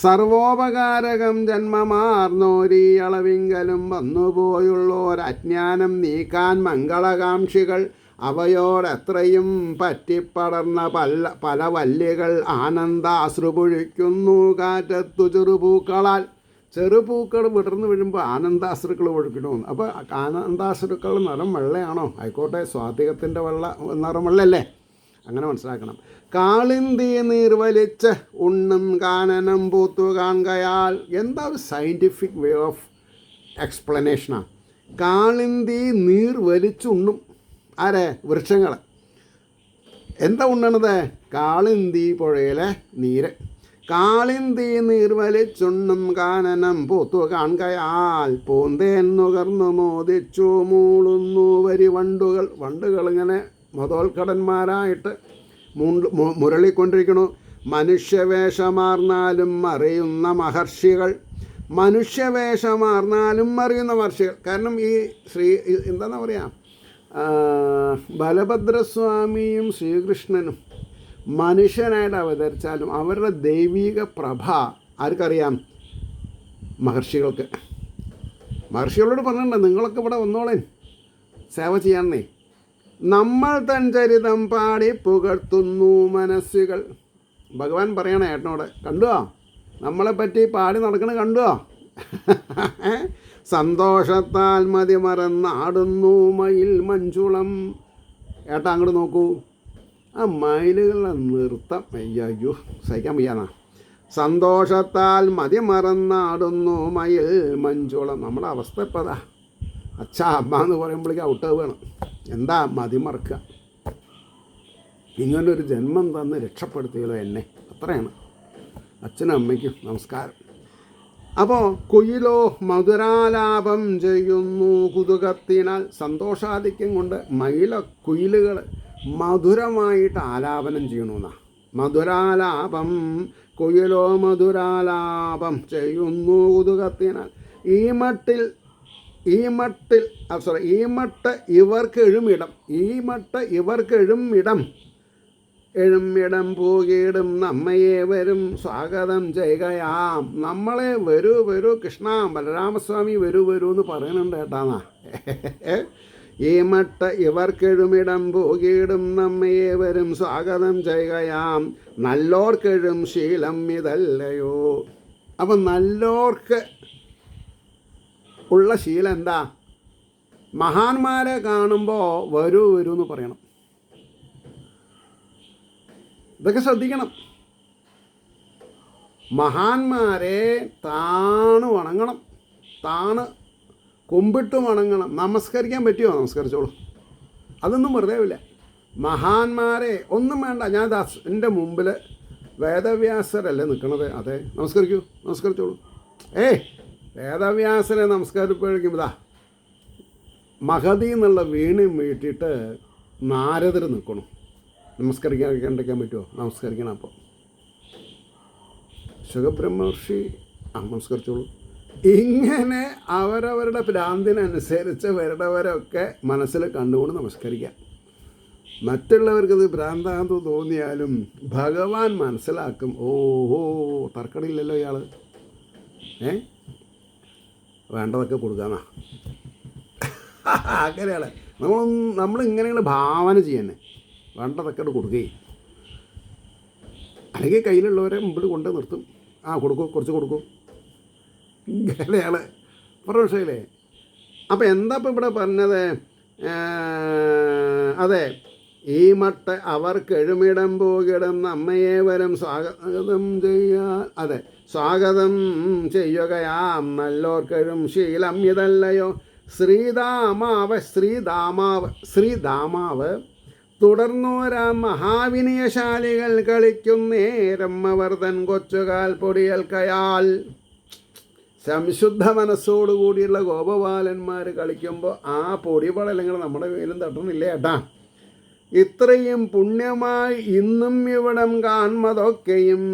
A: സർവോപകാരകം ജന്മമാർന്നോരീ അളവിങ്കലും വന്നുപോയുള്ളോരജ്ഞാനം നീക്കാൻ മംഗളകാംക്ഷികൾ അവയോടെത്രയും പറ്റിപ്പടർന്ന പല വല്ലികൾ ആനന്ദാശ്രുപൊഴിക്കുന്നു കാറ്റത്തു ചെറുപൂക്കളാൽ. ചെറുപൂക്കൾ വിടർന്ന് വീഴുമ്പോൾ ആനന്ദാശ്രുക്കൾ ഒഴുക്കണമെന്ന്. അപ്പോൾ ആനന്ദാശ്രുക്കൾ നിറം വെള്ളയാണോ? ആയിക്കോട്ടെ, സ്വാതികത്തിൻ്റെ നിറം വെള്ളയല്ലേ? അങ്ങനെ മനസ്സിലാക്കണം. കാളിന്തി നീർ വലിച്ച് ഉണ്ണും കാനനം പൂത്തു കാണുകയാൽ. എന്താ ഒരു സയൻറ്റിഫിക് വേ ഓഫ് എക്സ്പ്ലനേഷനാണ്. കാളിന്തി നീർ വലിച്ചുണ്ണും. ആരെ? വൃക്ഷങ്ങൾ. എന്താ ഉണ്ണണത്? കാളിന്തി പുഴയിലെ നീര്. കാളിന്തി നീർ വലിച്ചുണ്ണും കാനനം പൂത്തു കാണുകയാൽ പൂന്തേൻ നുകർന്നു മോദിച്ചു മൂളുന്നു വരി വണ്ടുകൾ. വണ്ടുകൾ ഇങ്ങനെ മതോത്കടന്മാരായിട്ട് മുരളിക്കൊണ്ടിരിക്കണു. മനുഷ്യവേഷമാർന്നാലും അറിയുന്ന മഹർഷികൾ. മനുഷ്യവേഷമാർന്നാലും അറിയുന്ന മഹർഷികൾ. കാരണം ഈ എന്താണെന്ന് പറയാം, ബലഭദ്രസ്വാമിയും ശ്രീകൃഷ്ണനും മനുഷ്യനായിട്ട് അവതരിച്ചാലും അവരുടെ ദൈവിക പ്രഭ ആർക്കറിയാം? മഹർഷികൾക്ക്. മഹർഷികളോട് പറഞ്ഞിട്ടുണ്ട്, നിങ്ങളൊക്കെ ഇവിടെ വന്നോളേൻ സേവ ചെയ്യാന്നേ. നമ്മൾ തൻ ചരിതം പാടി പുകഴ്ത്തുന്നു മനസ്സുകൾ. ഭഗവാൻ പറയണേ ഏട്ടനോട്, കണ്ടുവോ നമ്മളെപ്പറ്റി പാടി നടക്കണ കണ്ടുവോ? സന്തോഷത്താൽ മതി മറന്നാടുന്നു മയിൽ മഞ്ചുളം. ഏട്ടാ അങ്ങോട്ട് നോക്കൂ, ആ മയിലുകളുടെ നൃത്തം അയ്യോ സഹിക്കാൻ വയ്യാന്നാ. സന്തോഷത്താൽ മതി മറന്നാടുന്നു മയിൽ മഞ്ചുളം. നമ്മുടെ അവസ്ഥ ഇപ്പതാ. അച്ഛാ അമ്മ എന്ന് പറയുമ്പോഴേക്കും ഔട്ട് വേണം. എന്താ മതിമറക്കുക? ഇങ്ങനൊരു ജന്മം തന്ന് രക്ഷപ്പെടുത്തിയല്ലോ എന്നെ. അത്രയാണ്. അച്ഛനും അമ്മയ്ക്കും നമസ്കാരം. അപ്പോൾ കുയിലോ മധുരാലാപം ചെയ്യുന്നു കുതുകത്തിനാൽ. സന്തോഷാധിക്യം കൊണ്ട് കുയിലുകൾ മധുരമായിട്ട് ആലാപനം ചെയ്യണമെന്നാണ്. മധുരാലാപം കുയിലോ മധുരാലാപം ചെയ്യുന്നു കുതുകത്തിനാൽ. ഈ മട്ട് ഇവർക്കെഴുമിടം എഴുമിടം പോകിയിടും നമ്മയെ വരും സ്വാഗതം ചെയ്യുകയാം. നമ്മളെ വരൂ വരൂ കൃഷ്ണ ബലരാമസ്വാമി വരൂ വരൂ എന്ന് പറയുന്നുണ്ട് കേട്ടാന്നാ. ഈ മട്ട് ഇവർക്കെഴുമിടം പോകിയിടും നമ്മയെ വരും സ്വാഗതം ചെയ്യുകയാം. നല്ലോർക്കെഴും ശീലം ഇതല്ലയോ. അപ്പം നല്ലോർക്ക് ഉള്ള ശീലം എന്താ? മഹാന്മാരെ കാണുമ്പോൾ വരൂ വരൂ എന്ന് പറയണം. ഇതൊക്കെ ശ്രദ്ധിക്കണം. മഹാന്മാരെ താണ് വണങ്ങണം, കുമ്പിട്ട് വണങ്ങണം. നമസ്കരിക്കാൻ പറ്റുമോ? നമസ്കരിച്ചോളൂ. അതൊന്നും വെറുതെ ഇല്ല. മഹാന്മാരെ ഒന്നും വേണ്ട. ഞാൻ എൻ്റെ മുമ്പിൽ വേദവ്യാസരല്ലേ നിൽക്കണത്? അതെ, നമസ്കരിച്ചോളൂ. വേദവ്യാസനെ നമസ്കരിപ്പോഴേക്കും ഇതാ മഹതി എന്നുള്ള വീണയും വീട്ടിയിട്ട് നാരദർ നിൽക്കണം. നമസ്കരിക്കാൻ പറ്റുമോ? നമസ്കരിക്കണം. അപ്പോൾ സുഖബ്രഹ്മർഷി നമസ്കരിച്ചോളൂ. ഇങ്ങനെ അവരവരുടെ ഭ്രാന്തിനനുസരിച്ച് വരുന്നവരൊക്കെ മനസ്സിൽ കണ്ടുകൊണ്ട് നമസ്കരിക്കാം. മറ്റുള്ളവർക്കത് ഭ്രാന്താന്ത് തോന്നിയാലും ഭഗവാൻ മനസ്സിലാക്കും. ഓഹോ, തർക്കടില്ലല്ലോ ഇയാൾ, വേണ്ടതൊക്കെ കൊടുക്കാന്നാ. അങ്ങനെയാണ് നമ്മളിങ്ങനെയാണ് ഭാവന ചെയ്യണേ. വേണ്ടതൊക്കെ കൊടുക്കുകയും അല്ലെങ്കിൽ കയ്യിലുള്ളവരെ മുമ്പിൽ കൊണ്ട് നിർത്തും. കൊടുക്കൂ, കുറച്ച് കൊടുക്കൂ. ഇങ്ങനെയാണ് പ്രശ്നമില്ലേ. അപ്പം എന്താ ഇപ്പം ഇവിടെ പറഞ്ഞത്? അതെ, ഈ മട്ട അവർ കെഴുമിടം പോകിടം നമ്മയെ വരം സ്വാഗതം ചെയ്യാൻ, അതെ, സ്വാഗതം ചെയ്യുകയാം നല്ലോർക്കെഴും ശീലം ഇതല്ലയോ. ശ്രീദാമാവ് തുടർന്നോരാം മഹാവിനയശാലികൾ കളിക്കുന്നേരം അവർ തൻ കൊച്ചുകാൽ പൊടിയൽക്കയാൽ. സംശുദ്ധ മനസ്സോടുകൂടിയുള്ള ഗോപബാലന്മാർ കളിക്കുമ്പോൾ ആ പൊടിപടലങ്ങൾ നമ്മുടെ മേലും തട്ടുന്നില്ലേ ഏട്ടാ. ഇത്രയും പുണ്യമായി ഇന്നും ഇവിടം കാൺമതൊക്കെയും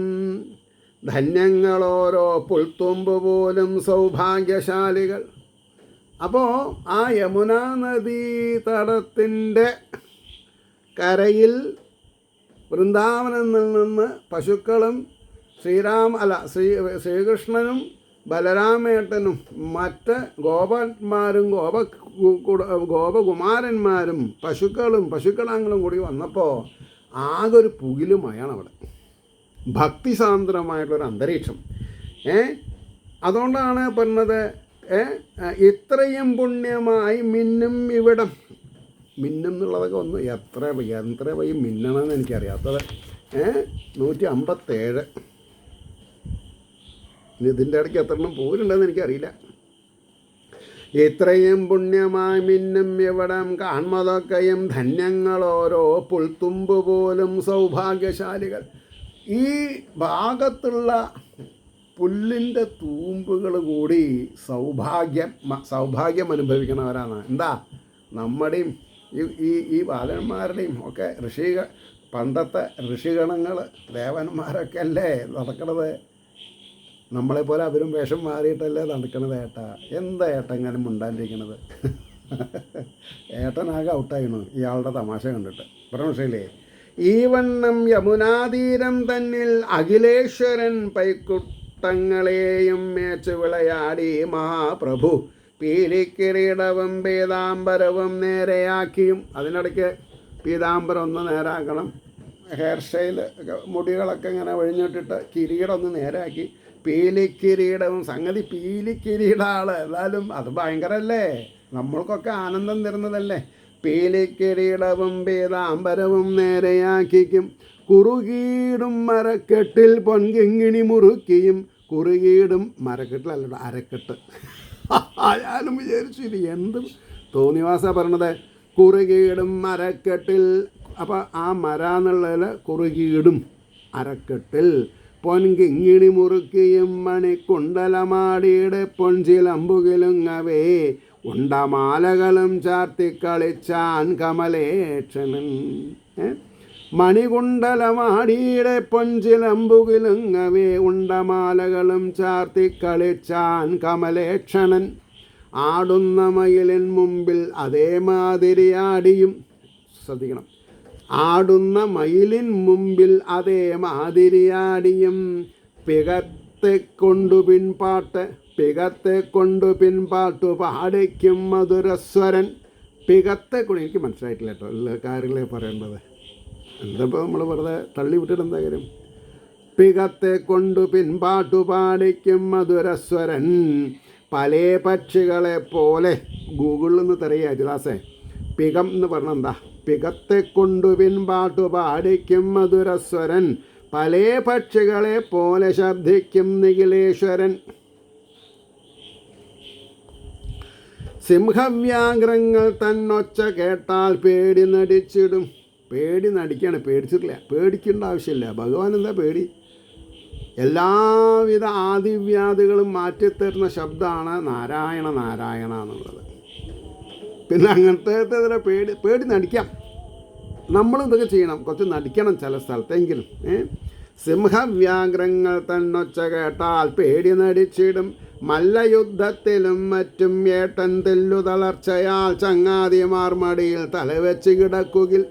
A: ധന്യങ്ങളോരോ പുൽത്തുമ്പ് പോലും സൗഭാഗ്യശാലികൾ. അപ്പോൾ ആ യമുനാ നദീ തടത്തിൻ്റെ കരയിൽ വൃന്ദാവനത്തിൽ നിന്ന് പശുക്കളും ശ്രീകൃഷ്ണനും ബലരാമേട്ടനും മറ്റ് ഗോപന്മാരും ഗോപകുമാരന്മാരും പശുക്കളാങ്ങളും കൂടി വന്നപ്പോൾ ആകെ ഒരു പുകിലുമയാണ് അവിടെ. ഭക്തിസാന്ദ്രമായിട്ടുള്ളൊരു അന്തരീക്ഷം. അതുകൊണ്ടാണ് പറഞ്ഞത് ഇത്രയും പുണ്യമായി മിന്നും ഇവിടം. മിന്നും എന്നുള്ളതൊക്കെ ഒന്ന് എത്ര വഴി മിന്നണമെന്ന് എനിക്കറിയാത്തത്. 157. ഇനി ഇതിൻ്റെ ഇടയ്ക്ക് എത്ര എണ്ണം പോരുണ്ടെന്ന് എനിക്കറിയില്ല. ഇത്രയും പുണ്യമായി മിന്നും ഇവിടം കാൺമതൊക്കെയും ധന്യങ്ങളോരോ പുൽത്തുമ്പ് പോലും സൗഭാഗ്യശാലികൾ. ഈ ഭാഗത്തുള്ള പുല്ലിൻ്റെ തൂമ്പുകൾ കൂടി സൗഭാഗ്യം അനുഭവിക്കണവരാണ്. എന്താ നമ്മുടെയും ഈ ബാലന്മാരുടെയും ഒക്കെ പണ്ടത്തെ ഋഷിഗണങ്ങൾ ദേവന്മാരൊക്കെ അല്ലേ നടക്കണത്. നമ്മളെപ്പോലെ അവരും വേഷം മാറിയിട്ടല്ലേ നടക്കണത് ഏട്ടാ. എന്താ ഏട്ടൻ ഇങ്ങനെ മുണ്ടാണ്ടിരിക്കണത്? ഏട്ടനാകെ ഔട്ടായിരുന്നു ഇയാളുടെ തമാശ കണ്ടിട്ട്. പ്രമോഷയില്ലേ ഈ വണ്ണം യമുനാതീരം തന്നിൽ അഖിലേശ്വരൻ പൈക്കുട്ടങ്ങളെയും മേച്ച് വിളയാടി മഹാപ്രഭു പീലിക്കിരീടവും പീതാംബരവും നേരെയാക്കിയും. അതിനിടയ്ക്ക് പീതാംബരം ഒന്ന് നേരാക്കണം, ഹെയർ സ്റ്റൈൽ മുടികളൊക്കെ ഇങ്ങനെ ഒഴിഞ്ഞിട്ടിട്ട് കിരീടം ഒന്ന് നേരാക്കി. പീലിക്കിരീടവും, സംഗതി പീലിക്കിരീടാണ്, എന്നാലും അത് ഭയങ്കരല്ലേ, നമ്മൾക്കൊക്കെ ആനന്ദം തരുന്നതല്ലേ. പീലിക്കിരീടവും പീതാംബരവും നേരെയാക്കിക്കും കുറുകീടും മരക്കെട്ടിൽ പൊൻകിങ്ങിണി മുറുക്കിയും. കുറുകീടും മരക്കെട്ടിലല്ലോ, അരക്കെട്ട്. ഞാനും വിചാരിച്ചു ഇത് എന്ത് തോന്നിവാസ പറഞ്ഞത്. കുറുകീടും മരക്കെട്ടിൽ. അപ്പം ആ മര എന്നുള്ളതിൽ കുറുകീടും അരക്കെട്ടിൽ പൊൻകിങ്ങിണി മുറുക്കിയും മണിക്കുണ്ടലമാടിയുടെ പൊൻചിലമ്പുകിലുങ്ങവേ ഉണ്ടമാലകളും ചാർത്തിക്കളിച്ചാൻ കമലേക്ഷണൻ. മണികുണ്ടലമാടിയുടെ പൊൻചിലമ്പുകിലുങ്ങവേ ഉണ്ടമാലകളും ചാർത്തിക്കളിച്ചാൻ കമലേക്ഷണൻ. ആടുന്ന മയിലിൻ മുമ്പിൽ അതേമാതിരി ആടിയും. ശ്രദ്ധിക്കണം, ആടുന്ന മയിലിൻ മുമ്പിൽ അതേമാതിരിയാടിയും. പികത്തെ കൊണ്ടു പിൻപാട്ടു പാടിക്കും മധുരസ്വരൻ. പികത്തെ കൊണ്ട് എനിക്ക് മനസ്സിലായിട്ടില്ല കേട്ടോ എല്ലാ കാര്യങ്ങളെ പറയേണ്ടത്. എന്തപ്പോൾ നമ്മൾ വെറുതെ തള്ളി വിട്ടിട്ട് എന്താ കാര്യം? പികത്തെ കൊണ്ടു പിൻപാട്ടു പാടിക്കും മധുരസ്വരൻ. പല പക്ഷികളെ പോലെ. ഗൂഗിളിൽ നിന്ന് തെരയാ ജിലാസേ. പികം എന്ന് പറഞ്ഞാൽ എന്താ? പികത്തെ കൊണ്ടു പിൻപാട്ടു പാടിക്കും മധുരസ്വരൻ. പല പക്ഷികളെ പോലെ ശബ്ദിക്കും നിഖിലേശ്വരൻ. സിംഹവ്യാഘ്രങ്ങൾ തന്നൊച്ച കേട്ടാൽ പേടി നടിച്ചിടും. പേടി നടിക്കുകയാണ്, പേടിച്ചിട്ടില്ല. പേടിക്കേണ്ട ആവശ്യമില്ല. ഭഗവാൻ എന്താ പേടി? എല്ലാവിധ ആദിവ്യാധികളും മാറ്റിത്തരുന്ന ശബ്ദമാണ് നാരായണ നാരായണ എന്നുള്ളത്. പിന്നെ അങ്ങനത്തെ പേടി നടിക്കാം. നമ്മളിതൊക്കെ ചെയ്യണം, കുറച്ച് നടിക്കണം ചില സ്ഥലത്തെങ്കിലും. സിംഹവ്യാഘ്രങ്ങൾ തന്നൊച്ച കേട്ടാൽ പേടി നടിച്ചിടും. മല്ലയുദ്ധത്തിലും മറ്റും ഏട്ടൻ തെല്ലു തളർച്ചയാൽ ചങ്ങാതിമാർ മടിയിൽ തലവെച്ച് കിടക്കുകിൽ.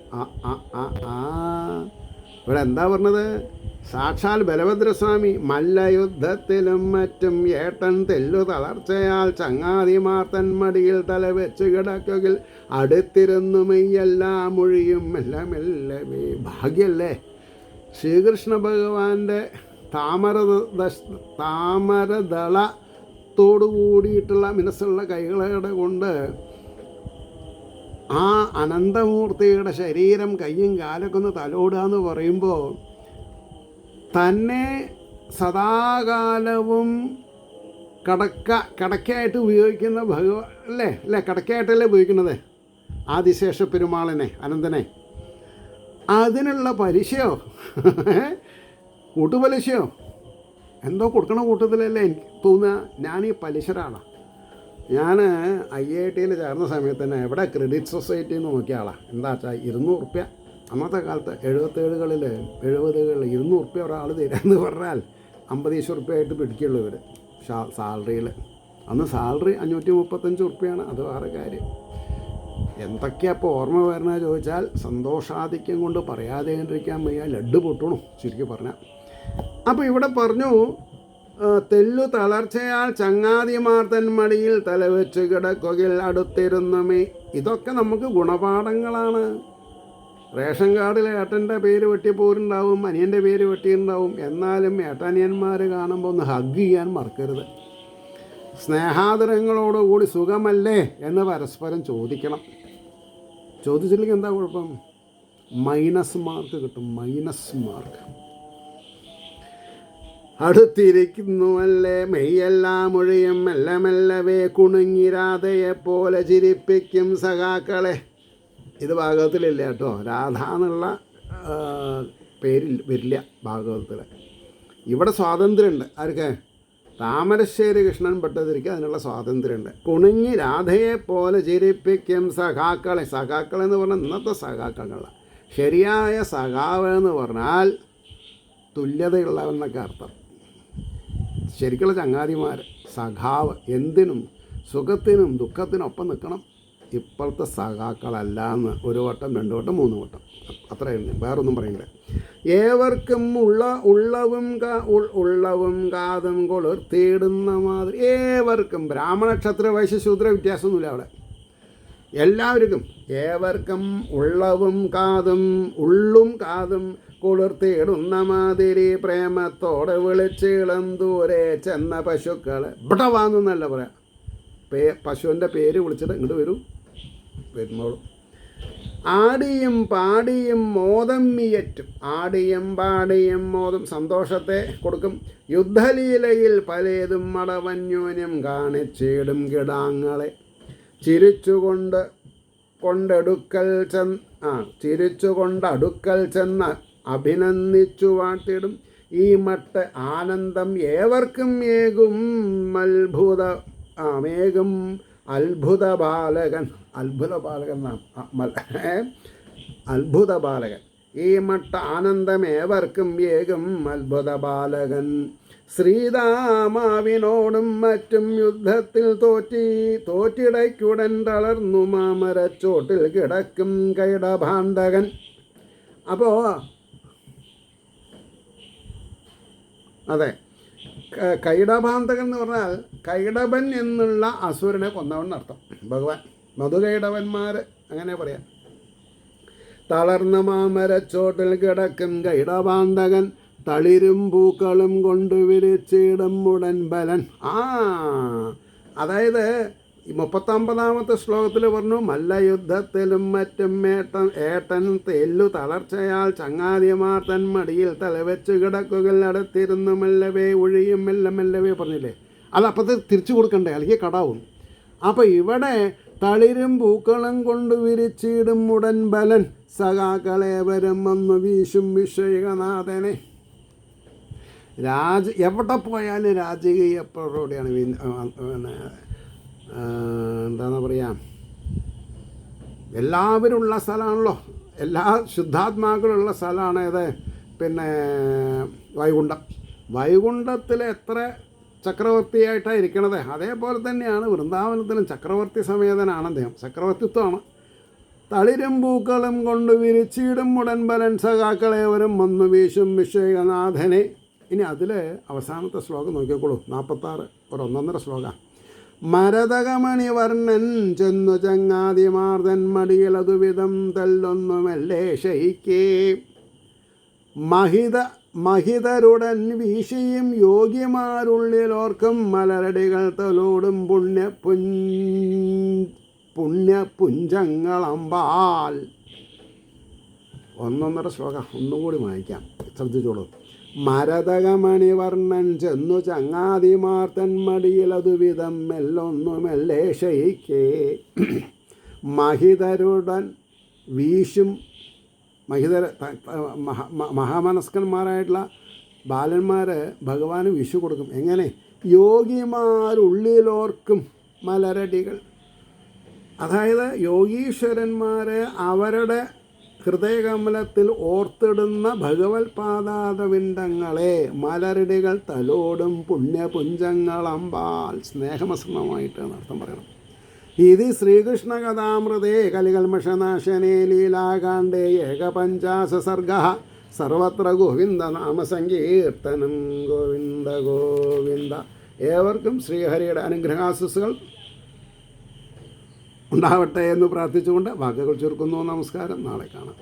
A: ഇവിടെ എന്താ പറഞ്ഞത്? സാക്ഷാൽ ബലഭദ്രസ്വാമി മല്ലയുദ്ധത്തിലും മറ്റും ഏട്ടൻ തെല്ലു തളർച്ചയാൽ ചങ്ങാതിമാർ തൻ മടിയിൽ തലവെച്ച് കിടക്കുകിൽ അടുത്തിരുന്നു മെയ്യെല്ലാം മൊഴിയും മെല്ലെ മെല്ലവേ. ഭാഗ്യല്ലേ ശ്രീകൃഷ്ണ ഭഗവാന്റെ താമരദളത്തോടു കൂടിയിട്ടുള്ള മനസ്സുള്ള കൈകളുടെ കൊണ്ട് ആ അനന്തമൂർത്തിയുടെ ശരീരം കയ്യും കാലൊക്കെ ഒന്ന് തലോടുക എന്ന് പറയുമ്പോൾ തന്നെ സദാകാലവും കടക്കയായിട്ട് ഉപയോഗിക്കുന്ന അല്ലേ കടക്കയായിട്ടല്ലേ ഉപയോഗിക്കുന്നത് ആദിശേഷ പെരുമാളിനെ, അനന്തനെ. അതിനുള്ള പലിശയോ കൂട്ടുപലിശയോ എന്തോ കൊടുക്കണ കൂട്ടത്തിലല്ലേ എനിക്ക് തോന്നുക. ഞാൻ ഈ പലിശരാളാണ്. ഞാൻ IIT ചേർന്ന സമയത്ത് തന്നെ എവിടെ ക്രെഡിറ്റ് സൊസൈറ്റിയിൽ നിന്ന് നോക്കിയ ആളാണ്. എന്താ വെച്ചാൽ 200 റുപ്യ അന്നത്തെ കാലത്ത് 70-കളിൽ 200 ഒരാൾ തരാമെന്ന് പറഞ്ഞാൽ 50 റുപ്യ ആയിട്ട് പിടിക്കുള്ളൂ ഇവർ സാലറിയിൽ. അന്ന് സാലറി 535 റുപ്യാണ്. അത് വേറെ കാര്യം. എന്തൊക്കെയാണ് അപ്പോൾ ഓർമ്മ വരണത് ചോദിച്ചാൽ സന്തോഷാധിക്യം കൊണ്ട് പറയാതെ കണ്ടിരിക്കാൻ വയ്യ, ലഡ്ഡു പൊട്ടണു ചുരുക്കി പറഞ്ഞാൽ. അപ്പോൾ ഇവിടെ പറഞ്ഞു തെല്ലു തളർച്ചയാൽ ചങ്ങാതിമാർ തൻ മടിയിൽ തലവെച്ച് കിടക്കുകയിൽ അടുത്തിരുന്നമേ. ഇതൊക്കെ നമുക്ക് ഗുണപാഠങ്ങളാണ്. റേഷൻ കാർഡിൽ ഏട്ടൻ്റെ പേര് വെട്ടിപ്പോരുണ്ടാവും, അനിയൻ്റെ പേര് വെട്ടിയിട്ടുണ്ടാവും. എന്നാലും ഏട്ടനിയന്മാർ കാണുമ്പോൾ ഒന്ന് ഹഗ് ചെയ്യാൻ മറക്കരുത്. സ്നേഹാദരങ്ങളോടുകൂടി സുഖമല്ലേ എന്ന് പരസ്പരം ചോദിക്കണം. ചോദിച്ചില്ലെങ്കിൽ എന്താ കുഴപ്പം? മൈനസ് മാർക്ക് കിട്ടും, മൈനസ് മാർക്ക്. അടുത്തിരിക്കുന്നുവല്ലേ മെയ്യെല്ലാം മൊഴിയും മെല്ലെ മെല്ലവേ കുണുങ്ങിരാധയെ പോലെ ചിരിപ്പിക്കും സഖാക്കളെ. ഇത് ഭാഗവതത്തിലില്ല കേട്ടോ, രാധ എന്നുള്ള പേരിൽ വരില്ല ഭാഗവതത്തിൽ. ഇവിടെ സ്വാതന്ത്ര്യമുണ്ട്. ആർക്ക്? താമരശ്ശേരി കൃഷ്ണൻ ഭട്ടതിരിക്ക് അതിനുള്ള സ്വാതന്ത്ര്യമുണ്ട്. കുണുങ്ങി രാധയെ പോലെ ചിരിപ്പിക്കും സഖാക്കളെ. സഖാക്കളെന്ന് പറഞ്ഞാൽ ഇന്നത്തെ സഖാക്കളല്ല. ശരിയായ സഖാവ് എന്ന് പറഞ്ഞാൽ തുല്യതയുള്ളവെന്നൊക്കെ അർത്ഥം. ശരിക്കുള്ള ചങ്ങാതിമാർ സഖാവ്, എന്തിനും സുഖത്തിനും ദുഃഖത്തിനൊപ്പം നിൽക്കണം. ഇപ്പോഴത്തെ സഖാക്കളല്ല എന്ന് 1 വട്ടം 2 വട്ടം 3 വട്ടം അത്രയുണ്ട്, വേറൊന്നും പറയുന്നില്ല. ഏവർക്കും ഉള്ളവും കാതും കൊളുർത്തിയിടുന്ന മാതിരി. ഏവർക്കും, ബ്രാഹ്മണ ക്ഷത്രിയ വൈശ്യ ശൂദ്ര വ്യത്യാസമൊന്നുമില്ല അവിടെ. എല്ലാവർക്കും ഏവർക്കും ഉള്ളും കാതും കൊളുർത്തിയിടുന്ന മാതിരി പ്രേമത്തോടെ വിളിച്ചിളം ദൂരെ ചെന്ന പശുക്കൾ. ഇവിടെ വാന്നല്ല പറയാം, പശുവിൻ്റെ പേര് വിളിച്ചിട്ട് ഇങ്ങോട്ട് വരുന്നോളും. ആടിയും പാടിയും മോദം മിയറ്റും. ആടിയും പാടിയും മോദം സന്തോഷത്തെ കൊടുക്കും. യുദ്ധലീലയിൽ പലതും മടവന്യോന്യം കാണിച്ചിടും കിടാങ്ങളെ. ചിരിച്ചുകൊണ്ടടുക്കൽ ചെന്ന് അഭിനന്ദിച്ചു വാട്ടിടും. ഈ മട്ട് ആനന്ദം ഏവർക്കും അത്ഭുത ബാലകൻ. ഈ മട്ട ആനന്ദം ഏവർക്കും അത്ഭുത ബാലകൻ. ശ്രീരാമാവിനോടും മറ്റും യുദ്ധത്തിൽ തോറ്റിടയ്ക്കുടൻ തളർന്നു മാമരച്ചോട്ടിൽ കിടക്കും കൈടഭാണ്ഡകൻ. അപ്പോൾ അതെ, കൈടഭാന്തകൻ എന്ന് പറഞ്ഞാൽ കൈടവൻ എന്നുള്ള അസുരനെ കൊന്നവൻ അർത്ഥം. ഭഗവാൻ മധുകൈടവന്മാർ അങ്ങനെ പറയാം. തളർന്ന മാമരച്ചോട്ടിൽ കിടക്കും കൈടഭാന്തകൻ തളിരും പൂക്കളും കൊണ്ട് വിരിച്ചിടും ഉടൻ ബലൻ. അതായത് 39-ാമത്തെ ശ്ലോകത്തിൽ പറഞ്ഞു മല്ലയുദ്ധത്തിലും മറ്റും ഏട്ടൻ തെല്ലു തളർച്ചയാൽ ചങ്ങാതിമാർ തൻ മടിയിൽ തലവെച്ച് കിടക്കുകയിൽ അടുത്തിരുന്നു മെല്ലവേ ഒഴിയും മെല്ലെ മെല്ലവേ പറഞ്ഞില്ലേ. അതപ്പത്തെ തിരിച്ചു കൊടുക്കണ്ടേ, അല്ലെങ്കിൽ കടാവും. അപ്പോൾ ഇവിടെ തളിരും പൂക്കളും കൊണ്ട് വിരിച്ചിടും ഉടൻ ബലൻ സഖാക്കളേവരും വന്നു വീശും വിഷയനാഥനെ. എവിടെ പോയാലും രാജകീയ പ്രൗഢിയാണ്. എന്താണെന്ന് പറയാം, എല്ലാവരും ഉള്ള സ്ഥലമാണല്ലോ, എല്ലാ ശുദ്ധാത്മാക്കളുള്ള സ്ഥലമാണ് ഇത്. പിന്നെ വൈകുണ്ഠത്തിൽ എത്ര ചക്രവർത്തിയായിട്ടാണ് ഇരിക്കണത്. അതേപോലെ തന്നെയാണ് വൃന്ദാവനത്തിലും ചക്രവർത്തി സമേതനാണ് അദ്ദേഹം. ചക്രവർത്തിത്വമാണ്. തളിരും പൂക്കളും കൊണ്ട് വിരിച്ചിടും ഉടൻപലൻ സഖാക്കളേവരും വന്നു വീശും വിശ്വനാഥനെ. ഇനി അതിൽ അവസാനത്തെ ശ്ലോകം നോക്കിക്കോളൂ, 46, ഒരു ഒന്നൊന്നര ശ്ലോകം. മരതകമണി വർണ്ണൻ ചെന്നു ചങ്ങാതിമാർദ്ദൻ മടിയിലതുവിധം തല്ലൊന്നുമല്ലേ ശയിക്കേ. മഹിതരുടൻ വീശിയും യോഗിമാരുള്ളിലോർക്കും മലരടികൾ തലോടും പുണ്യപുഞ്ചങ്ങളമ്പാൽ. ഒന്നൊന്നര ശ്ലോകം ഒന്നും കൂടി വായിക്കാം, ശ്രദ്ധിച്ചോളൂ. മരതകമണിവർണ്ണൻ ചെന്നു ചങ്ങാതിമാർത്തൻ മടിയിലതുവിധം മെല്ലൊന്നുമെല്ലേ ശയിക്കേ. മഹിതരുടൻ വീശും, മഹാമനസ്കന്മാരായിട്ടുള്ള ബാലന്മാർ ഭഗവാന് വിഷു കൊടുക്കും. എങ്ങനെ? യോഗിമാരുള്ളിലോർക്കും മലരടികൾ. അതായത് യോഗീശ്വരന്മാർ അവരുടെ ഹൃദയകമലത്തിൽ ഓർത്തിടുന്ന ഭഗവത് പാദാരവിന്ദങ്ങളെ മലരടികൾ തലോടും പുണ്യപുഞ്ചങ്ങളമ്പാൽ. സ്നേഹമസൃണമായിട്ട് അർത്ഥം പറയണം. ഇത് ശ്രീകൃഷ്ണ കഥാമൃതേ കലികൽമഷനാശനേ ലീലാകാണ്ഡേ ഏകപഞ്ചാശ സർഗ സർവത്ര ഗോവിന്ദ നാമസങ്കീർത്തനം. ഗോവിന്ദ ഗോവിന്ദ. ഏവർക്കും ശ്രീഹരിയുടെ അനുഗ്രഹാശിസ്സുകൾ ഉണ്ടാവട്ടെ എന്ന് പ്രാർത്ഥിച്ചുകൊണ്ട് വാക്കുകൾ ചുരുക്കുന്നു. നമസ്കാരം. നാളെ കാണാം.